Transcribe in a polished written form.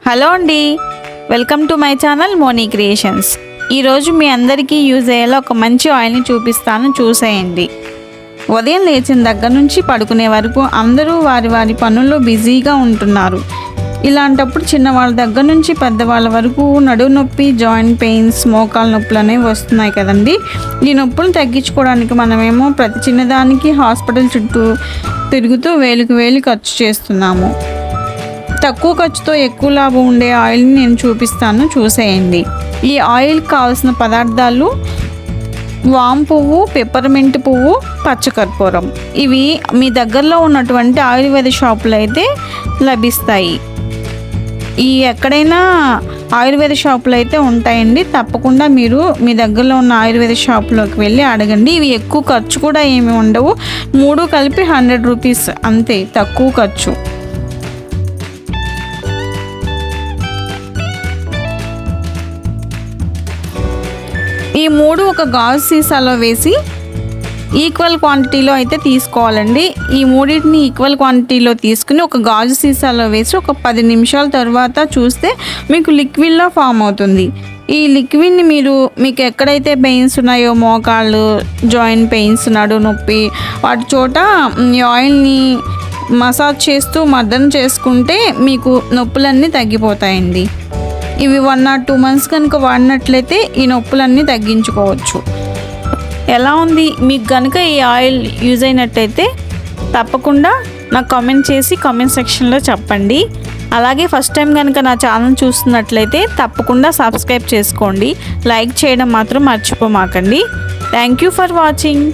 Hello అండి, welcome to my channel Moni creations. ఈరోజు మీ అందరికీ యూజ్ అయ్యేలా ఒక మంచి ఆయిల్ని చూపిస్తాను, చూసేయండి. ఉదయం లేచిన దగ్గర నుంచి పడుకునే వరకు అందరూ వారి వారి పనుల్లో బిజీగా ఉంటున్నారు. ఇలాంటప్పుడు చిన్నవాళ్ళ దగ్గర నుంచి పెద్దవాళ్ళ వరకు నడుము నొప్పి, జాయింట్ పెయిన్స్, మోకాలు నొప్పులు అనేవి వస్తున్నాయి కదండి. ఈ నొప్పులను తగ్గించుకోవడానికి మనమేమో ప్రతి చిన్నదానికి హాస్పిటల్ చుట్టూ తిరుగుతూ వేలు ఖర్చు చేస్తున్నాము. తక్కువ ఖర్చుతో ఎక్కువ లాభం ఉండే ఆయిల్ని నేను చూపిస్తాను, చూసేయండి. ఈ ఆయిల్కి కావాల్సిన పదార్థాలు: వామ్ పువ్వు, పెప్పర్మెంట్ పువ్వు, పచ్చకర్పూరం. ఇవి మీ దగ్గరలో ఉన్నటువంటి ఆయుర్వేద షాపులో అయితే లభిస్తాయి. ఈ ఎక్కడైనా ఆయుర్వేద షాపులు అయితే ఉంటాయండి. తప్పకుండా మీరు మీ దగ్గరలో ఉన్న ఆయుర్వేద షాపులోకి వెళ్ళి అడగండి. ఇవి ఎక్కువ ఖర్చు కూడా ఏమి ఉండవు. 3 కలిపి 100 రూపీస్ అంతే, తక్కువ ఖర్చు. ఈ 3 ఒక గాజు సీసాలో వేసి ఈక్వల్ క్వాంటిటీలో అయితే తీసుకోవాలండి. ఈ మూడింటిని ఈక్వల్ క్వాంటిటీలో తీసుకుని ఒక గాజు సీసాలో వేసి ఒక 10 నిమిషాల తర్వాత చూస్తే మీకు లిక్విడ్లో ఫామ్ అవుతుంది. ఈ లిక్విడ్ని మీకు ఎక్కడైతే పెయిన్స్ ఉన్నాయో, మోకాళ్ళు, జాయింట్ పెయిన్స్, నడు నొప్పి, వాటి చోట ఈ ఆయిల్ని మసాజ్ చేస్తూ మర్దన చేసుకుంటే మీకు నొప్పులన్నీ తగ్గిపోతాయండి. ఇవి 1 or 2 months కనుక వాడినట్లయితే ఈ నొప్పులన్నీ తగ్గించుకోవచ్చు. ఎలా ఉంది? మీకు కనుక ఈ ఆయిల్ యూజ్ అయినట్టయితే తప్పకుండా నాకు కామెంట్ చేసి కామెంట్ సెక్షన్లో చెప్పండి. అలాగే ఫస్ట్ టైం కనుక నా ఛానల్ చూస్తున్నట్లయితే తప్పకుండా సబ్స్క్రైబ్ చేసుకోండి. లైక్ చేయడం మాత్రం మర్చిపోమాకండి. Thank you for watching.